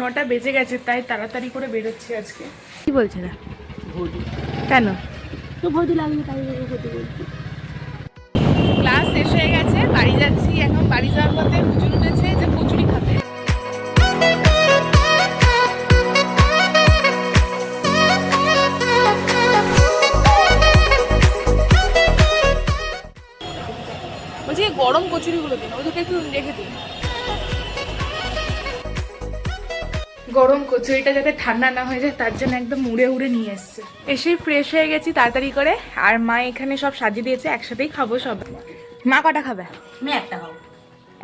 9টা বেজে গেছে, তাই তাড়াতাড়ি করে বেরোচ্ছি আজকে। কি বলছে না কেন তো ভৌদি লাগবে তাই করতে বলছি। ক্লাস শেষ হয়ে গেছে, বাড়ি যাচ্ছি। এখন বাড়ি যাওয়ার পথে হুজুর উঠেছে যে কচুরি খাবে। বলছি গরম কচুরিগুলো দিন, ওদেরকে একটু রেখে দিন। গরম কচুরিটা যাতে ঠান্ডা না হয়ে যায় তার জন্য একদম মুড়ে উড়ে নিয়ে এসছে। এসে ফ্রেশ হয়ে গেছি তাড়াতাড়ি করে, আর মা এখানে সব সাজিয়ে দিয়েছে, একসাথেই খাবো সব। মা কটা খাবে? আমি একটা খাবো।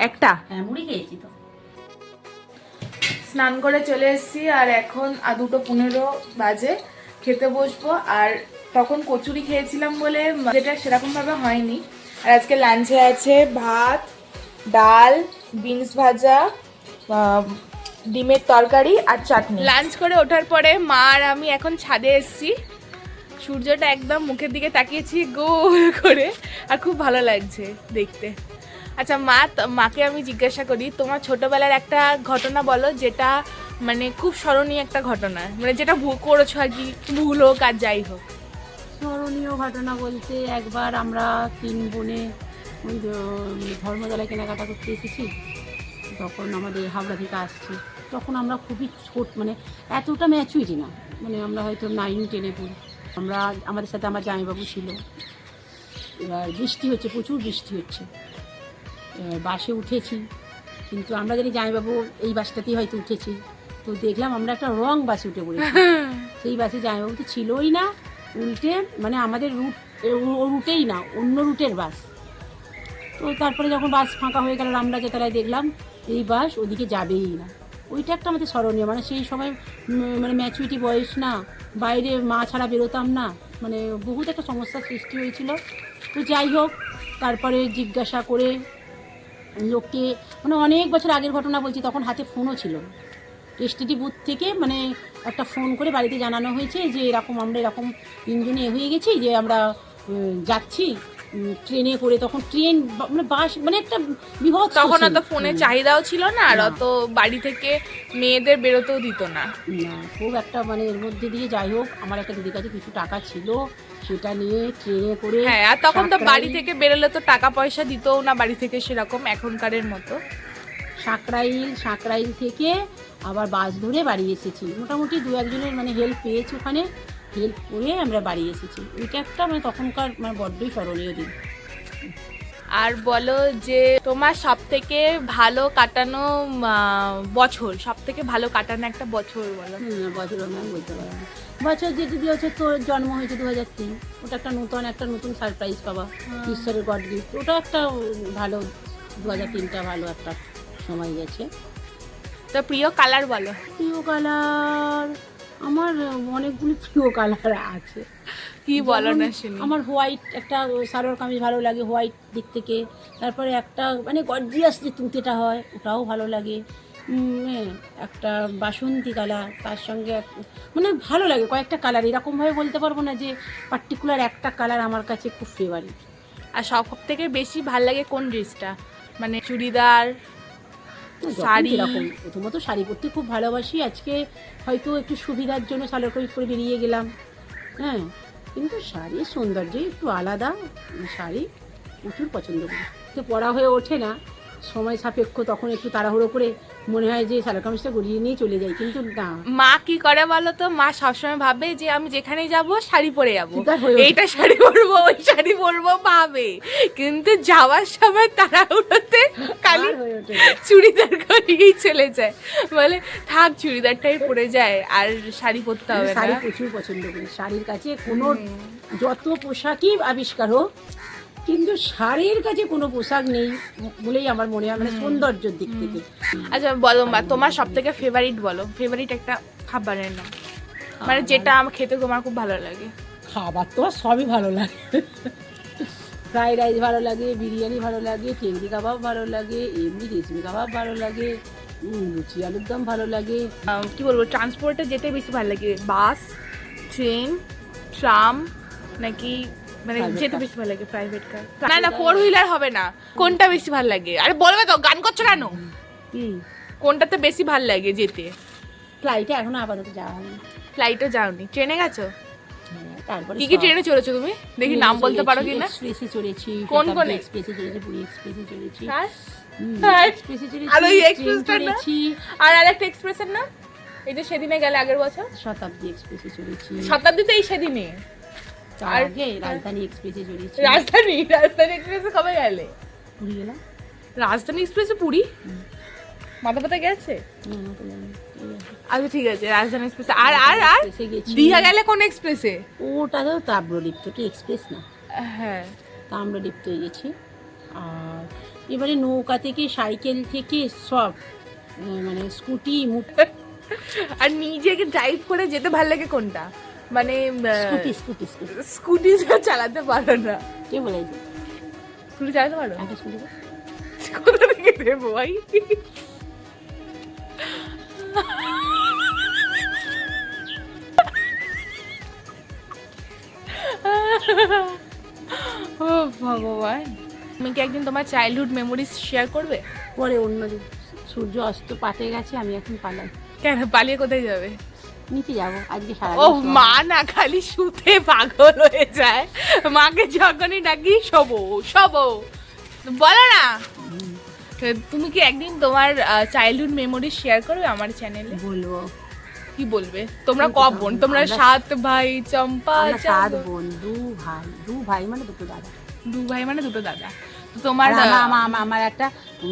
একটা? হ্যাঁ, মুড়ি খেয়েছি তো। স্নান করে চলে এসেছি, আর এখন 2:15 বাজে, খেতে বসবো। আর তখন কচুরি খেয়েছিলাম বলে যেটা সেরকম ভাবে হয়নি। আর আজকে লাঞ্চে আছে ভাত, ডাল, বিনস ভাজা, ডিমের তরকারি আর চাটনি। লাঞ্চ করে ওঠার পরে মা আর আমি এখন ছাদে এসেছি। সূর্যটা একদম মুখের দিকে তাকিয়েছি গোল করে, আর খুব ভালো লাগছে দেখতে। আচ্ছা মাকে আমি জিজ্ঞাসা করি, তোমার ছোটবেলার একটা ঘটনা বলো যেটা মানে খুব স্মরণীয় একটা ঘটনা, মানে যেটা করেছো আর কি, ভুল হোক আর যাই হোক। স্মরণীয় ঘটনা বলতে একবার আমরা 3 বোনে ওই ধর্মতলায় কেনাকাটা করতে এসেছি। তখন আমাদের হাওড়া থেকে আসছি, তখন আমরা খুবই ছোট, মানে এতটা ম্যাচুরিটি না, মানে আমরা হয়তো 9-10-এ পড়ি। আমাদের সাথে আমার জামাইবাবু ছিল। এবার বৃষ্টি হচ্ছে, প্রচুর বৃষ্টি হচ্ছে। বাসে উঠেছি, কিন্তু আমরা জানি জামাইবাবু এই বাসটাতেই হয়তো উঠেছি। তো দেখলাম আমরা একটা রং বাসে উঠে পড়েছি। সেই বাসে জামাইবাবু তো ছিলই না, উল্টে মানে আমাদের রুটেই না, অন্য রুটের বাস। তো তারপরে যখন বাস ফাঁকা হয়ে গেল, আমরা যেতলায় দেখলাম এই বাস ওদিকে যাবেই না। ওইটা একটা আমাদের স্মরণীয়, মানে সেই সময় মানে ম্যাচুরিটি বয়স না, বাইরে মা ছাড়া বেরোতাম না, মানে বহুত একটা সমস্যার সৃষ্টি হয়েছিল। তো যাই হোক, তারপরে জিজ্ঞাসা করে লোককে, মানে অনেক বছর আগের ঘটনা বলছি, তখন হাতে ফোনও ছিল না। এসটিডি বুথ থেকে মানে একটা ফোন করে বাড়িতে জানানো হয়েছে যে এরকম আমরা এরকম 3 জনে হয়ে গেছি, যে আমরা যাচ্ছি ট্রেনে করে। তখন ট্রেন মানে বাস মানে একটা বিভৎস, তখন অত ফোনের চাহিদাও ছিল না, আর অত বাড়ি থেকে মেয়েদের বেরোতেও দিত না। খুব একটা মানে এর মধ্যে দিয়ে যাই হোক, আমার একটা দিদির কাছে কিছু টাকা ছিল, সেটা নিয়ে ট্রেনে করে। হ্যাঁ, আর তখন তো বাড়ি থেকে বেরোলে তো টাকা পয়সা দিতও না বাড়ি থেকে সেরকম এখনকারের মতো। সাঁকরাইল থেকে আবার বাস ধরে বাড়ি এসেছি। মোটামুটি 2-1 জনের মানে হেল্প পেয়েছি, ওখানে হেল্প করে আমরা বাড়ি এসেছি। এটা একটা মানে তখনকার মানে বড্ডই স্মরণীয় দিন। আর বলো যে তোমার সব থেকে ভালো কাটানো বছর, সব থেকে ভালো কাটানো একটা বছর বলো। বছর আমি বলতে পারবো না। বছর যে যদি হচ্ছে তোর জন্ম হয়েছে 2003, ওটা একটা নতুন সারপ্রাইজ পাওয়া, ঈশ্বরের গড গিফট। ওটা একটা ভালো, 2003টা ভালো একটা সময় গেছে। তো প্রিয় কালার বলো। প্রিয় কালার আমার অনেকগুলি প্রিয় কালার আছে। কি বলো না শুনি। আমার হোয়াইট একটা সালোয়ার কামিজ ভালো লাগে, হোয়াইট দিক থেকে। তারপরে একটা মানে গর্জিয়াস যে তুঁতেটা হয়, ওটাও ভালো লাগে। একটা বাসন্তী কালার, তার সঙ্গে মানে ভালো লাগে কয়েকটা কালার। এরকমভাবে বলতে পারবো না যে পার্টিকুলার একটা কালার আমার কাছে খুব ফেভারিট। আর সব থেকে বেশি ভালো লাগে কোন ড্রেসটা, মানে চুড়িদার, শাড়ি? এরকম প্রথমত শাড়ি পরতে খুব ভালোবাসি। আজকে হয়তো একটু সুবিধার জন্য সালোয়ার কামিজ পরে বেরিয়ে গেলাম, হ্যাঁ, কিন্তু শাড়ির সৌন্দর্যই একটু আলাদা। শাড়ি প্রচুর পছন্দ করি, তো পরা হয়ে ওঠে না, সময় সাপেক্ষ। তখন একটু তাড়াহুড়ো করে মনে হয় যে সালোয়ার কামিজটা গড়িয়ে নিয়ে চলে যাই, কিন্তু না। মা কি করে বলো তো, মা সবসময় ভাবে যে আমি যেখানে যাব শাড়ি পরে যাবো, এইটা শাড়ি পরবো ওই শাড়ি পরবো ভাবে, কিন্তু যাওয়ার সময় তাড়াহুড়োতে খালি চুড়িদার করেই চলে যায়, বলে থাক চুড়িদারটাই পরে যায়, আর শাড়ি পরতে হবে না। শাড়ি প্রচুর পছন্দ করি। শাড়ির কাছে কোনো যত পোশাকই আবিষ্কার হোক, কিন্তু শাড়ির কাছে কোনো পোশাক নেই বলেই আমার মনে হয়, মানে সৌন্দর্যের দিক থেকে। আচ্ছা বলো মা, তোমার সব থেকে ফেভারিট বলো, ফেভারিট একটা খাবারের নাম, মানে যেটা আমার খেতে তোমার খুব ভালো লাগে। খাবার তো সবই ভালো লাগে, ফ্রাইড রাইস ভালো লাগে, বিরিয়ানি ভালো লাগে, চিংড়ি কাবাব ভালো লাগে, এমনি রেশমি কাবাব ভালো লাগে, লুচি আলুর দম ভালো লাগে। কি বলবো, ট্রান্সপোর্টে যেতে বেশি ভালো লাগে, বাস, ট্রেন, ট্রাম, নাকি মানে যেতে বেশি ভালো লাগে প্রাইভেট কার? না না, 4 হুইলার হবে না, কোনটা বেশি ভালো লাগে? আরে বলবে তো, গান করছো কেন? কোনটাতে বেশি ভালো লাগে যেতে? ফ্লাইটে এখনো আপাতত যাওয়া হয়নি। ফ্লাইটে যাওনি, ট্রেনে গেছো? হ্যাঁ, তারপরে কি কি ট্রেনে চড়েছো তুমি? দেখি নাম বলতে পারো কি না? এক্সপ্রেসে চড়েছি, কোন কোন এক্সপ্রেসে চড়েছি, পুরী এক্সপ্রেসে চড়েছি, এক্সপ্রেসে চড়েছি, আর ওই ট্রেন এক্সপ্রেসটা না? চড়েছি, আর আরেকটা এক্সপ্রেসের নাম, এই যে সেদিনে গেলে আগের বছর, শতাব্দী এক্সপ্রেসে চড়েছি, শতাব্দী তো এই সেদিনে। তার আর আগে রাজধানী এক্সপ্রেসে চড়েছি। রাজধানী এক্সপ্রেসে কবে গেলে? পুরী গেলাম। রাজধানী এক্সপ্রেসে পুরী মাথা পাতা গেছে? না, না, তো জানি না। এই আছে। আচ্ছা ঠিক আছে, রাজধানী এক্সপ্রেসে। আর আর আর এক্সপ্রেসে গেছি। দীঘা গেলে কোন এক্সপ্রেসে? ওটা তো তাম্রলিপ্ত, কি এক্সপ্রেস না, হ্যাঁ তাম্রলিপ্ত গেছি। আর এবারে নৌকা থেকে, সাইকেল থেকে সব, মানে স্কুটি, আর নিজেকে ড্রাইভ করে যেতে ভালো লাগে কোনটা? মানে স্কুটি স্কুটি স্কুটি স্কুটি চালাতে পারো না? কে বলেছে? স্কুটি চালাতে পারো? একটা স্কুটি কোথা থেকে দেবো ভাই? ও ভগবান, তুমি কি একদিন তোমার চাইল্ডহুড মেমোরিজ শেয়ার করবে? পরে অন্যদিন সূর্য অস্ত পাতে গেছে, আমি এখন পালাই। কেন পালিয়ে কোথায় যাবে? নিচে যাবো আজকে সারা ও মা না খালি শুতে পাগল হয়ে যায়, মাকে যখনই ডাকি শোবো শোবো, বলো না। তুমি কি একদিন তোমার চাইল্ডহুড মেমোরিজ শেয়ার করবে আমার চ্যানেলে? বলবো। কি বলবে? তোমরা ক বোন? তোমরা 7 ভাই, চম্পা, আমরা 7 বোন, 2 ভাই, 2 ভাই মানে 2 দাদা, 2 ভাই মানে 2 দাদা। তো তোমার আর আমার একটা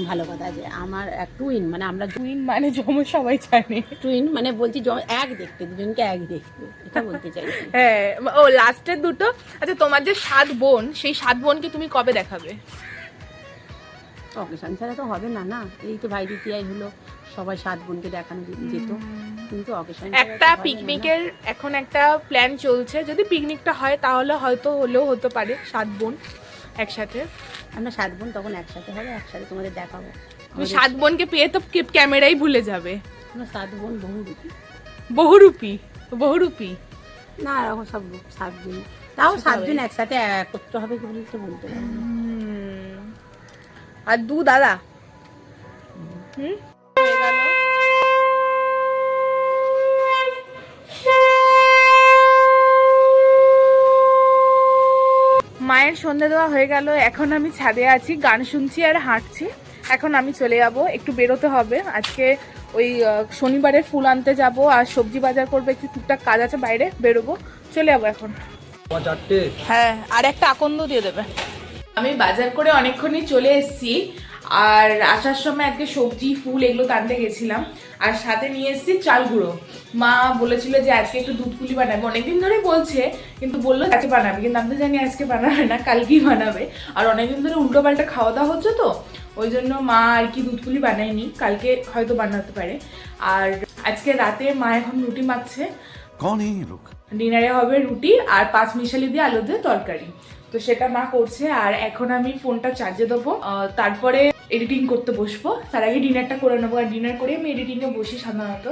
ভালো কথা আছে, আমার এক টুইন, মানে আমরা টুইন মানে যমজ, সবাই জানে। টুইন মানে বলছি এক দেখতে, দুজনকে এক দেখতে, এটা বলতে চাইছি। হ্যাঁ, ও লাস্টের দুটো। আচ্ছা তোমার যে 7 বোন, সেই 7 বোনকে তুমি কবে দেখাবে? অকেশন ছাড়া তো হবে না, না এই তো ভাই দ্বিতীয় হলো, সবাই 7 বোনকে দেখানো যেত, কিন্তু অকেশন একটা পিকনিকের এখন একটা প্ল্যান চলছে, যদি পিকনিকটা হয় তাহলে হয়তো হলেও হতে পারে 7 বোন একসাথে। আমরা 7 বোন তখন একসাথে হবে, একসাথে তোমাদের দেখাবো। তুমি 7 বোনকে পেয়ে তো ক্যামেরাই ভুলে যাবে। আমরা 7 বোন বহুরূপী। বহুরূপী? বহুরূপী না, এরকম সব 7 জন, তাও 7 জন একসাথে একত্র হবে বলে তো বলতে পারি না। আর 2 দাদা। হয়ে গেল। মায়ের সন্ধ্যা দেওয়া হয়ে গেল, এখন আমি ছাদে আছি, গান শুনছি আর হাঁটছি। এখন আমি চলে যাব, একটু বেরোতে হবে আজকে, ওই শনিবারের ফুল আনতে যাব আর সবজি বাজার করবো, একটু টুকটাক কাজ আছে, বাইরে বেরোবো, চলে যাবো এখন। হ্যাঁ, আর একটা আকন্দ দিয়ে দেবে। আমি বাজার করে অনেকক্ষণই চলে এসেছি, আর আসার সময় আজকে সবজি ফুল এগুলো আনতে গেছিলাম, আর সাথে নিয়ে এসেছি চাল গুঁড়ো। মা বলেছিল যে আজকে একটু দুধ পুলি বানাবে, অনেকদিন ধরে বলছে, কিন্তু বললো আজকে বানাবে, কিন্তু আমি তো জানি আজকে বানাবে না, কালকেই বানাবে। আর অনেকদিন ধরে উল্টো পাল্টা খাওয়া দাওয়া হচ্ছে তো, ওই জন্য মা আর কি দুধ পুলি বানায়নি, কালকে হয়তো বানাতে পারে। আর আজকে রাতে মা এখন রুটি মাখছে। ডিনারে হবে রুটি আর 5 মিশালি দিয়ে আলু দিয়ে তরকারি, তো সেটা মা করছে। আর এখন আমি ফোনটা চার্জে দেবো, তারপরে এডিটিং করতে বসবো। তার আগে ডিনারটা করে নেবো, আর ডিনার করে আমি এডিটিংয়ে বসি সাধারণত।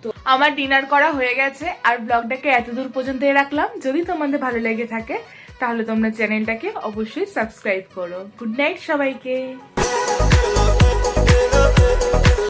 তো আমার ডিনার করা হয়ে গেছে, আর ব্লগটাকে এতদূর পর্যন্ত রাখলাম। যদি তোমাদের ভালো লেগে থাকে তাহলে তোমরা চ্যানেলটাকে অবশ্যই সাবস্ক্রাইব করো। গুড নাইট সবাইকে।